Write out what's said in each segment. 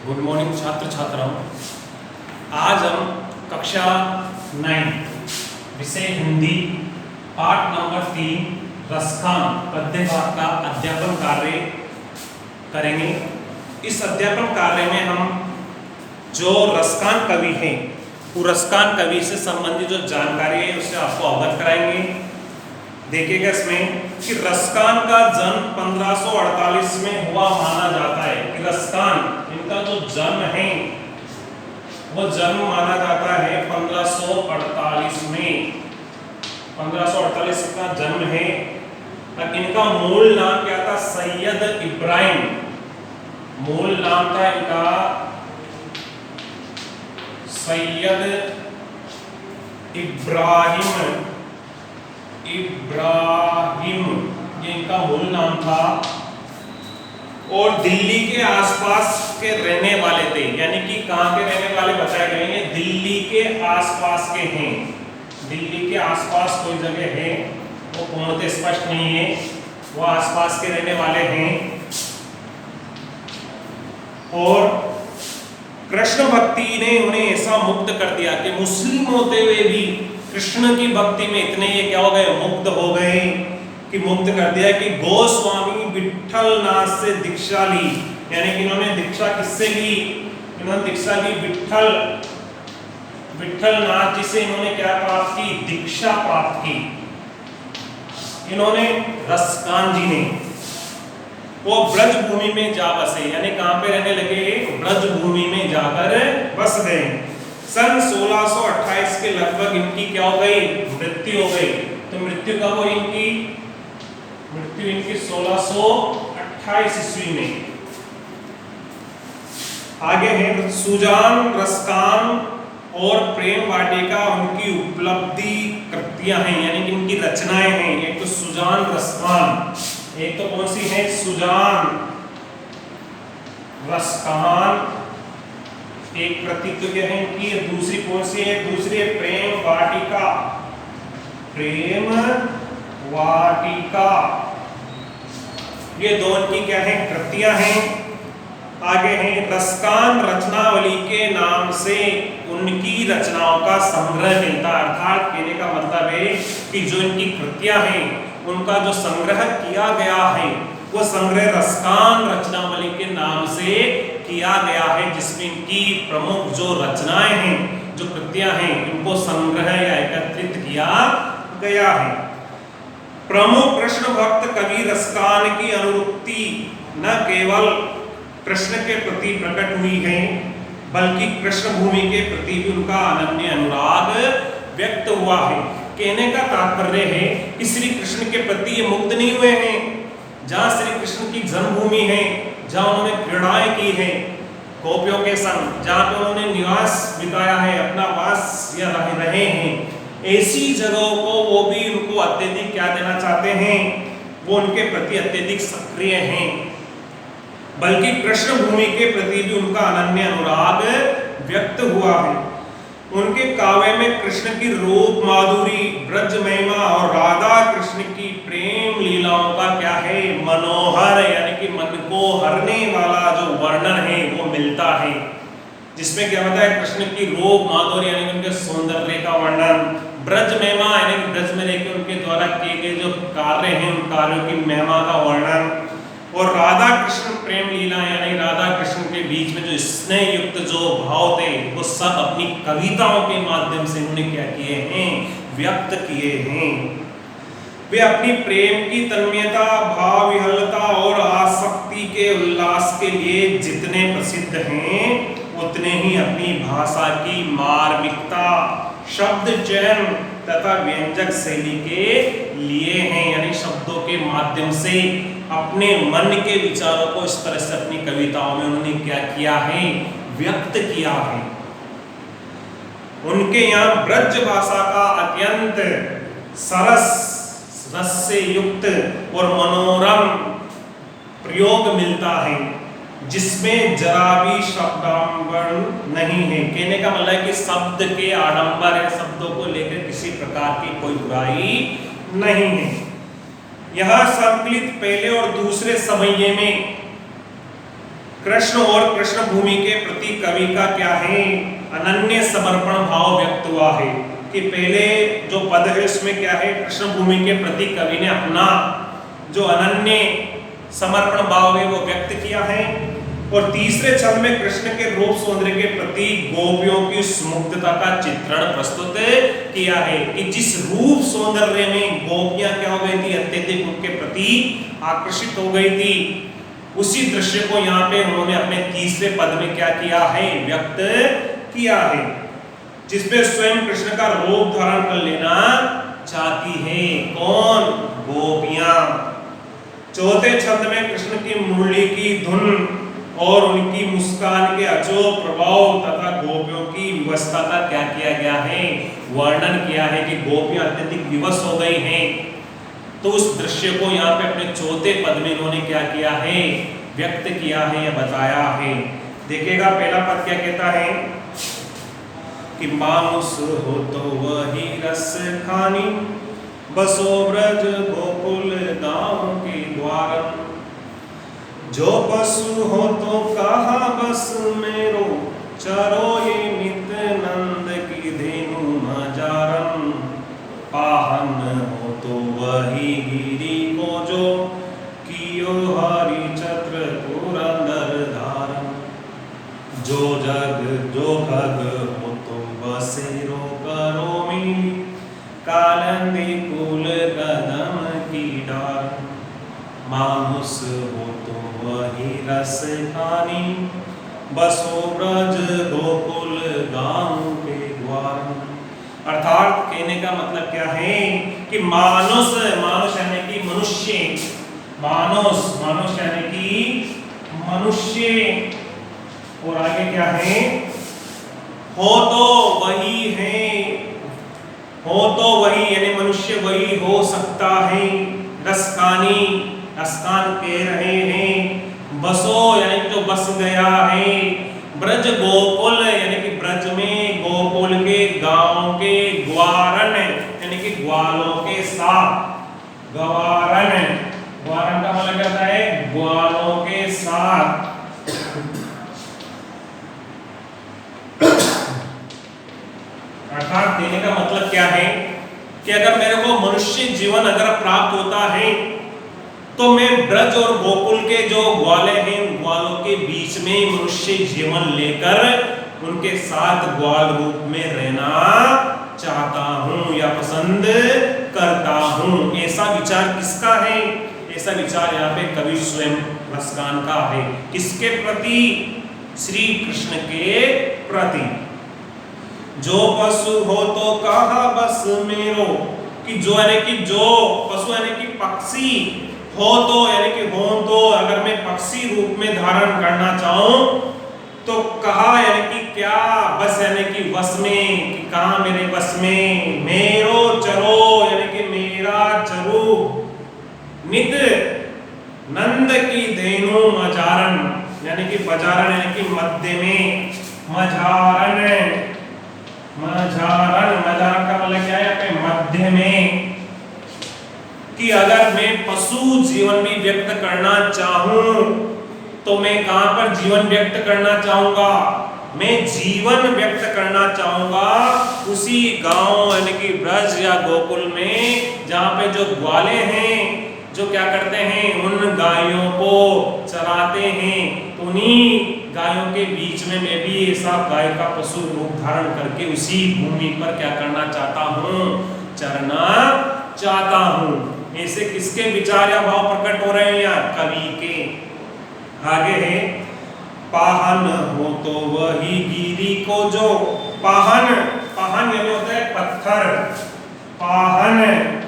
Good morning छात्र छात्राओं। आज हम कक्षा 9 विषय हिंदी पाठ नंबर 3 रसखान पद्य पाठ का अध्यापन कार्य करेंगे। इस अध्यापन कार्य में हम जो रसखान कवि हैं वो रसखान कवि से संबंधित जो जानकारी है उससे आपको अवगत कराएंगे। देखिएगा इसमें कि रसखान का जन्म 1548 में हुआ माना जाता है। कि रसखान इनका जो जन्म है वो जन्म माना जाता है 1548 में। 1548 का जन्म है। इनका मूल नाम क्या था? सैयद इब्राहिम। मूल नाम था इनका सैयद इब्राहिम। ये इनका मूल नाम था और दिल्ली के आसपास के रहने वाले थे। यानी कि कहां के रहने वाले बताए गए हैं? दिल्ली के आसपास के हैं। दिल्ली के आसपास कोई जगह है, वो पूर्णतः स्पष्ट नहीं है, वो आसपास के रहने वाले हैं। और कृष्ण भक्ति ने उन्हें ऐसा मुक्त कर दिया कि मुस्लिम होते हुए भी कृष्ण की भक्ति में इतने ये क्या हो गए? मुग्ध हो गए कि मुक्त कर दिया कि गोस्वामी विठल नाथ से दीक्षा ली। यानी कि इन्होंने दीक्षा किससे ली? इन्होंने दीक्षा ली विठल नाथ जी से। इन्होंने क्या प्राप्त की? दीक्षा प्राप्त की इन्होंने रसखान जी ने। वो ब्रज भूमि में जा बसे। यानी कहां पे रहने लगे? ब्रज भूमि में जाकर बस गए। सन 1628 के लगभग इनकी क्या हो गई? मृत्यु हो गई। तो मृत्यु कब हुई इनकी? मृत्यु इनकी 1628 ईस्वी में। आगे है सुजान, रसखान और प्रेम वाटिका उनकी उपलब्धि कृतियां हैं। यानी कि इनकी रचनाएं हैं। एक तो सुजान, रसखान। एक तो कौन सी है? सुजान, रसखान एक कृति है इनकी। दूसरी कौन सी है? दूसरी है प्रेम वाटिका। प्रेम वाटिका ये दो इनकी क्या है? कृतियां हैं। आगे है रसखान रचनावली के नाम से उनकी रचनाओं का संग्रह मिलता। अर्थात कहने का मतलब है कि जो इनकी कृतियां हैं उनका जो संग्रह किया गया है वो संग्रह रसखान रचनावली के नाम से किया गया है, जिसमें इनकी प्रमुख जो रचनाएं हैं, जो कृतियां हैं, इनको संग्रह या एकत्रित किया गया है। प्रमुख कृष्ण भक्त कवि रसखान की अनुरक्ति न केवल कृष्ण के प्रति प्रकट हुई है बल्कि कृष्ण भूमि के प्रति भी उनका अनन्य अनुराग व्यक्त हुआ है। कहने का तात्पर्य है कि श्री कृष्ण के प्रति ये मुग्ध नहीं हुए हैं। जहाँ श्री कृष्ण की जन्मभूमि है, जहाँ उन्होंने क्रीड़ाएं की हैं गोपियों के संग, जहाँ पे उन्होंने निवास बिताया है, अपना वास या रहे हैं, ऐसी जगहों को वो भी उनको अत्यधिक क्या देना चाहते हैं? वो उनके प्रति अत्यधिक सक्रिय हैं। बल्कि कृष्ण भूमि के प्रति भी उनका अनन्य अनुराग व्यक्त हुआ है। उनके काव्य में कृष्ण की रूप माधुरी, ब्रज महिमा और राधा कृष्ण की प्रेम लीलाओं का क्या है? मनोहर यानी कि मन को हरने वाला जो वर्णन है वो मिलता है। जिसमें क्या होता है? कृष्ण की रूप माधुरी यानी कि उनके सौंदर्य का वर्णन, ब्रज महिमा यानी कि ब्रज में रहकर उनके द्वारा किए गए जो कार्य हैं उन कार्यों की महिमा का वर्णन, और राधा कृष्ण प्रेम लीला यानी राधा कृष्ण के बीच में जो स्नेह युक्त जो भाव थे वो सब अपनी कविताओं के माध्यम से उन्होंने क्या किए हैं? व्यक्त किए हैं। वे अपनी प्रेम की तन्मयता, भाव विहलता और आसक्ति के उल्लास के लिए जितने प्रसिद्ध हैं उतने ही अपनी भाषा की मार्मिकता, शब्द चयन तथा व्यंजक शैली के लिए हैं। यानी शब्दों के माध्यम से अपने मन के विचारों को इस तरह से अपनी कविताओं में उन्होंने क्या किया है? व्यक्त किया है। उनके यहाँ ब्रज भाषा का अत्यंत सरस, रस से युक्त और मनोरम प्रयोग मिलता है, जिसमें जरा भी शब्दाडंबर नहीं है। कहने का मतलब है कि शब्द के आडंबर है, शब्दों को लेकर किसी प्रकार की कोई बुराई नहीं है। यह संकलित पहले और दूसरे समये में कृष्ण और कृष्ण भूमि के प्रति कवि का क्या है, अनन्य समर्पण भाव व्यक्त हुआ है। कि पहले जो पद है उसमें क्या है, कृष्ण भूमि के प्रति कवि ने अपना जो अनन्य समर्पण भाव है वो व्यक्त किया है। और तीसरे छंद में कृष्ण के रूप सौंदर्य के प्रति गोपियों की सुमुग्धता का चित्रण प्रस्तुत किया है। कि जिस रूप सौंदर्य में गोपियां क्या हो गई थी, अत्यधिक उनके प्रति आकर्षित हो गई थी, उसी दृश्य को यहाँ पे उन्होंने अपने तीसरे पद में क्या किया है, व्यक्त किया है। जिसमें स्वयं कृष्ण का रूप धारण कर लेना चाहती है कौन, गोपियां। चौथे छंद में कृष्ण की मुरली की धुन और उनकी मुस्कान के अचोक प्रभाव तथा गोपियों की विवशता का क्या किया गया है, वर्णन किया है। कि गोपियां अत्यधिक विवश हो गई हैं। तो उस दृश्य को यहाँ पे अपने चौथे पद में इन्होंने क्या किया है, व्यक्त किया है या बताया है। देखिएगा पहला पद क्या कहता है कि मानुष हो तो वही रस खानी, बसो ब्रज गोकुल गांव के द्वार। जो पशु हो तो कहा बस मेरो, चरो ये नित नंद की धेनु मजारम। पाहन हो तो वही गिरी को जो, कियो हरि छत्र पुरंदर धारम। जो जग जो खग हो तो बसेरो करो मिली, कालंदी कुल कदम की डार। मानुष हो तो वही रस खानी, बसो ब्रज गोकुल गांव के द्वार। अर्थात कहने का मतलब क्या है कि मानुष, मानुष यानी कि मनुष्य, मानुष मानुष यानी कि मनुष्य, और आगे क्या है, हो तो वही है, हो तो वही यानी मनुष्य वही हो सकता है। रसकानी, रसकान कह रहे हैं। बसो यानी कि जो बस गया है। ब्रज गोकुल यानी कि ब्रज में, गोकुल के गांव के, ग्वारन यानी कि ग्वालों के साथ। ग्वारन, ग्वारन का मतलब क्या होता है, ग्वालों के साथ। अर्थात देने का मतलब क्या है कि अगर मेरे को मनुष्य जीवन अगर प्राप्त होता है तो मैं ब्रज और गोकुल के जो ग्वाले हैं उन ग्वालों के बीच में मनुष्य जीवन लेकर उनके साथ ग्वाल रूप में रहना चाहता हूं या पसंद करता हूं। ऐसा विचार किसका है, ऐसा विचार यहाँ पे कवि स्वयं रसकान का है। किसके प्रति, श्री कृष्ण के प्रति। जो पशु हो तो कहा बस मेरो, कि जो यानी कि जो पशु यानी कि पक्षी, हो तो यानी कि हो तो अगर मैं पक्षी रूप में धारण करना चाहूं तो कहा यानी कि क्या, बस यानी कि वश में, कि कहा मेरे बस में। मेरो चरो यानी कि मेरा चरु, नित नंद की धेनु मजारन यानी कि बजारन यानी कि मध्य में, मजारन, मजारन, मजारन का मतलब क्या है यहाँ पे, मध्य में। कि अगर मैं पशु जीवन भी व्यक्त करना चाहूं तो मैं कहां पर जीवन व्यक्त करना चाहूंगा, मैं जीवन व्यक्त करना चाहूंगा उसी गांव यानी कि ब्रज या गोकुल में जहां पे जो ग्वाले हैं जो क्या करते हैं, उन गायों को चराते हैं। तो उन्हीं गायों के बीच में मैं भी ऐसा गाय का पशु रूप धारण करके उसी भूमि पर क्या करना चाहता हूं, चरना चाहता हूं। ऐसे किसके विचार या भाव प्रकट हो रहे हैं यहाँ, कवि के। आगे है, पाहन हो तो वही गिरी को जो, पाहन, पाहन यानी होता है पत्थर। पाहन,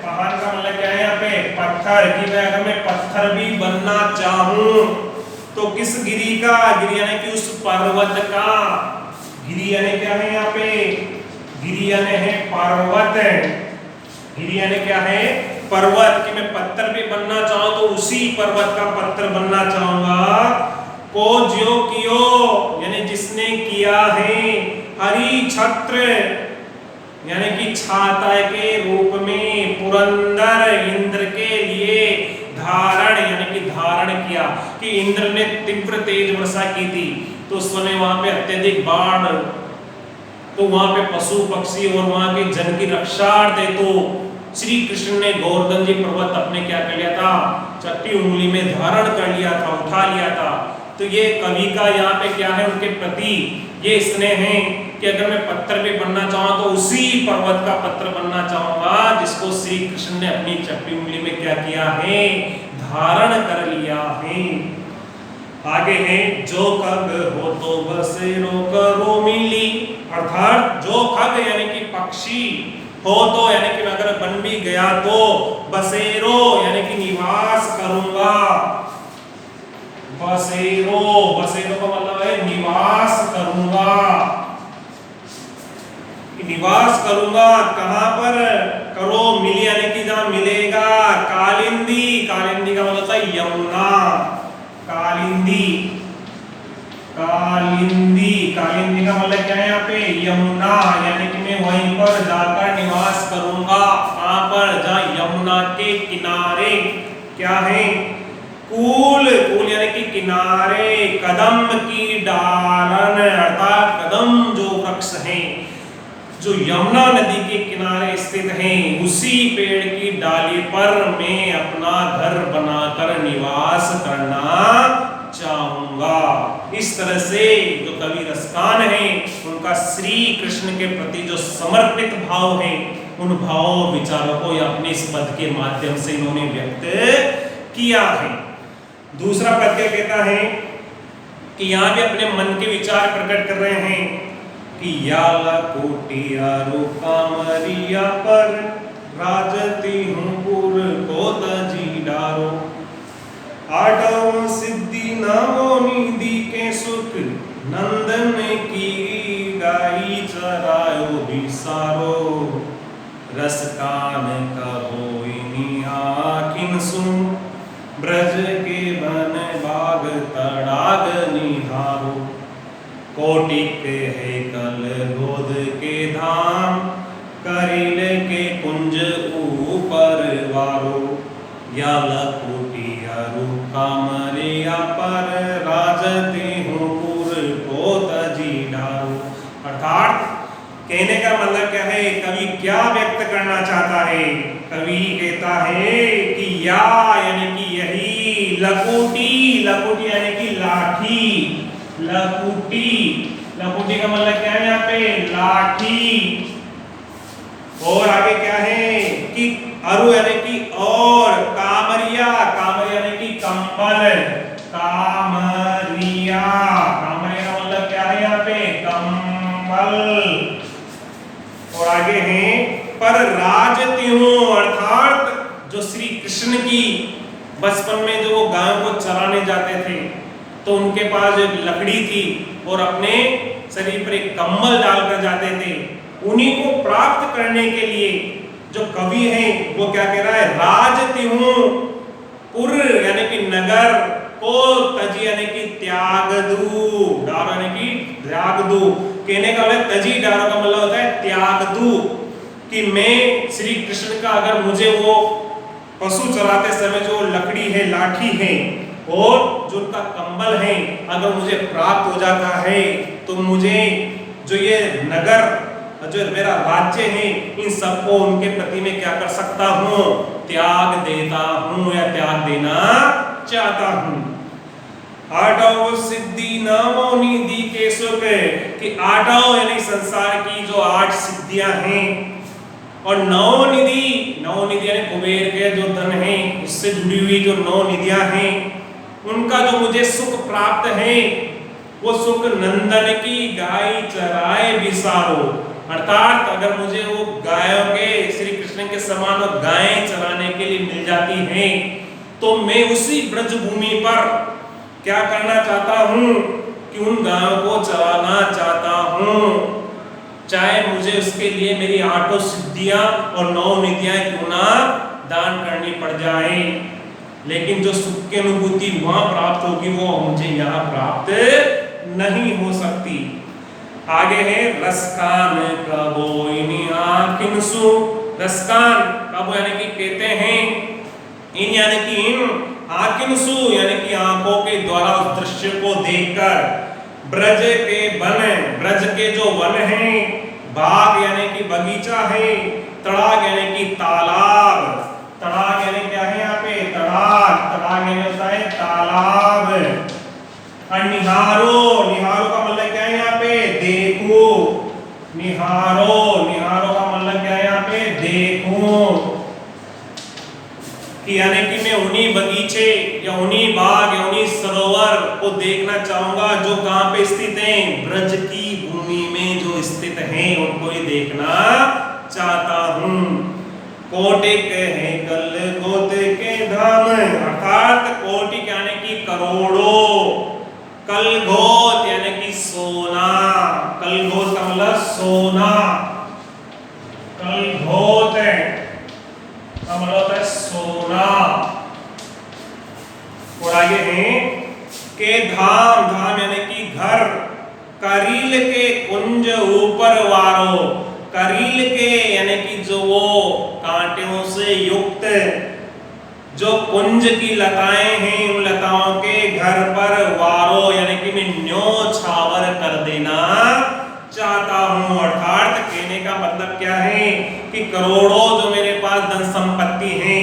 पाहन का मतलब क्या है यहाँ पे, पत्थर। कि मैं अगर मैं पत्थर भी बनना चाहूं तो किस गिरी का, गिरी यानी कि उस पर्वत का। गिरी यानी क्या है यहाँ पे, गिरी यानी है पर्वत। गिरी यानी क्या है, पर्वत। कि मैं पत्थर भी बनना चाहूं तो उसी पर्वत का पत्थर बनना चाहूंगा। को ज्यो कियो यानी जिसने किया है, हरि छत्र यानी कि छाता के रूप में, पुरंदर इंद्र के लिए, धारण यानी कि धारण किया। कि कि इंद्र ने तीव्र तेज वर्षा की थी, तो उस समय वहां पे अत्यधिक बाढ़, तो वहां पे पशु पक्षी और वहां के जन की रक्षार्थ तो श्री कृष्ण ने गोवर्धन जी पर्वत अपने क्या कर लिया था, चट्टी उंगली में धारण कर लिया था, उठा लिया था। तो ये कवि का यहाँ पे क्या है, उनके प्रति ये स्नेह है कि अगर मैं पत्थर पे बनना चाहूँ तो उसी पर्वत का पत्थर बनना चाहूंगा जिसको श्री कृष्ण ने अपनी चट्टी उंगली में क्या किया है, धारण कर लिया है। आगे है, जो खग हो तो बसेरो करो मिली, अर्थात जो खग यानी कि पक्षी हो तो यानी कि अगर बन भी गया तो बसेरो यानी कि निवास करूंगा। बसेरो, बसेरो का मतलब है निवास करूंगा। निवास करूंगा कहां पर, करो मिली यानी कि जहां मिलेगा, कालिंदी, कालिंदी का मतलब है यमुना, कालिंदी, कालिंदी, कालिंदी का मतलब क्या है यहाँ पे, यमुना, यानी कि मैं वहीं पर जाकर निवास करूंगा। कहां पर, जहां यमुना के किनारे क्या है, कूल, कूल यानी कि किनारे, कदम की डालन अर्थात कदम जो वृक्ष है जो यमुना नदी के किनारे स्थित हैं, उसी पेड़ की डाली पर मैं अपना घर बनाकर निवास करना चाहूंगा। इस तरह से जो कवि रसकान हैं उनका श्री कृष्ण के प्रति जो समर्पित भाव है, उन भावों विचारों को अपने इस पद के माध्यम से इन्होंने व्यक्त किया है। दूसरा पद क्या कहता है कि यहाँ भी अपने मन के विचार प्रकट कर रहे हैं कि याला कोटिया कामरिया पर राजती हूँ पुर को तजी डारो, आठव सिद्धि नामो निधि के सुख नंदन की गाई चरायो बिसारो, रसकान कहो आखिन सुन ब्रज के वन बाग तड़ाग निहारो, कोटिक है कल गोद के धाम करिल के कुंज ऊपर वारो, या लकोटिया कामरिया पर राजते हूँ पुर को तजी डारो। अर्थात कहने का मतलब क्या है, कवि क्या व्यक्त करना चाहता है, कवि कहता है कि या यानी कि यही, लकोटी, लकोटी यानी कि लाठी, लकुटी, लकुटी का मतलब क्या है यहाँ पे, लाठी। और आगे क्या है कि अरु यानी कि और, कामरिया, कामरिया यानी कि कंबल, कामरिया, कामरिया का मतलब क्या है यहाँ पे, कंबल। और आगे है पर राजती हूँ, अर्थात जो श्री कृष्ण की बचपन में जो वो गायों को चराने जाते थे तो उनके पास एक लकड़ी थी और अपने शरीर पर एक कंबल डालकर जाते थे। उन्हीं को प्राप्त करने के लिए जो कवि हैं वो क्या कह रहा है, राजती हूँ पुर यानी कि नगर को तजी यानी कि त्याग दू, डारो यानी कि त्याग दू। कहने का मतलब तजी डारो का मतलब होता है त्याग दू, कि मैं श्री कृष्ण का अगर मुझे वो पशु चराते समय जो लकड़ी है, लाठी है और जो उनका कंबल है अगर मुझे प्राप्त हो जाता है तो मुझे जो ये नगर जो मेरा राज्य है इन सबको उनके प्रति में क्या कर सकता हूँ, त्याग देता हूँ या त्याग देना चाहता हूँ। आठव सिद्धि नवो निधि के सुख, कि आठव यानी संसार की जो 8 सिद्धियां हैं और नौ निधि, नौ निधि यानी कुबेर के जो धन है उससे जुड़ी हुई जो 9 निधियां हैं उनका जो मुझे सुख प्राप्त है वो सुख नंदन की गाय चराए बिसारो। अर्थात अगर मुझे वो गायों के श्री कृष्ण के समान वो गायें चराने के लिए मिल जाती हैं तो मैं उसी ब्रज भूमि पर क्या करना चाहता हूँ कि उन गायों को चराना चाहता हूँ, चाहे मुझे उसके लिए मेरी 8 सिद्धियां और 9 निधियां क्यों ना दान करनी पड़ जाए, लेकिन जो सुख की अनुभूति वहां प्राप्त होगी वो मुझे यहाँ प्राप्त नहीं हो सकती। आगे है रसकान प्रभो आखिनसु, रसकान प्रभु यानी कि कहते हैं इन यानी कि इन आकिंसु यानी कि आंखों के द्वारा उस दृश्य को देखकर, ब्रज के वन, ब्रज के जो वन हैं, बाग यानी कि बगीचा है, तड़ाग यानी कि तालाब, तड़ाग यानी क्या है यहाँ पे तड़ाग, तड़ाग यानी होता है तालाब, और निहारो, निहारो का मतलब क्या है यहाँ पे देखो, निहारो, निहारो का मतलब क्या है यहाँ पे देखो, कि यानी कि मैं उन्हीं बगीचे या उन्हीं बाग या उन्हीं सरोवर को देखना चाहूंगा जो कहां पे स्थित हैं, ब्रज की भूमि में जो स्थित हैं, उनको ही देखना चाहता हूं। कोटिक है कल गोत के धाम, अर्थात कोटिक यानी कि करोड़ों, कलघोत यानी कि सोना, कलघोत का मतलब सोना, कलघोत है होता है सोना। और आगे हैं के धाम, धाम यानी कि घर, करील के कुंज ऊपर वारो, करील के यानी कि जो वो कांटों से युक्त जो कुंज की लताएं हैं, उन लताओं के घर पर वारो यानी कि मैं न्योछावर कर देना चाहता हूं। अर्थात कहने का मतलब क्या है कि करोड़ों जो मेरे पास धन संपत्ति है,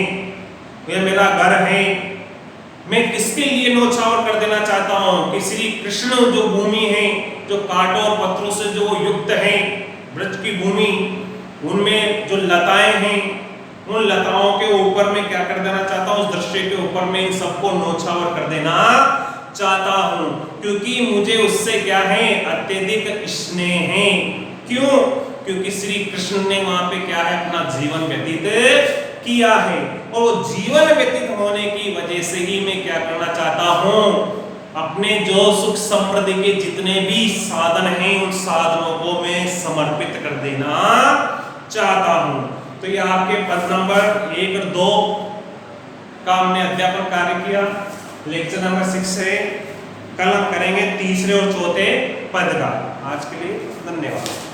ये मेरा घर है, मैं किसके लिए न्योछावर कर देना चाहता हूं कि श्री कृष्ण जो भूमि है, जो कांटों और पत्थरों से जो युक्त है, ब्रज की भूमि, उनमें जो लताएं हैं, उन लताओं के ऊपर मैं क्या कर देना चाहता हूं, उस दृश्य के ऊपर मैं इन सबको न्योछावर कर देना चाहता हूं, क्योंकि मुझे उससे क्या है अत्यधिक स्नेह है। क्यों? क्योंकि श्री कृष्ण ने वहां पे क्या है अपना जीवन व्यतीत किया है, और वो जीवन व्यतीत होने की वजह से ही मैं क्या करना चाहता हूं, अपने जो सुख समृद्धि के जितने भी साधन हैं, उन साधनों को मैं समर्पित कर देना चाहता हूं। तो ये आपके पद नंबर 1 और 2 का हमने अध्यापन कार्य किया, लेक्चर नंबर 6 है। कल हम करेंगे तीसरे और चौथे पद का। आज के लिए धन्यवाद।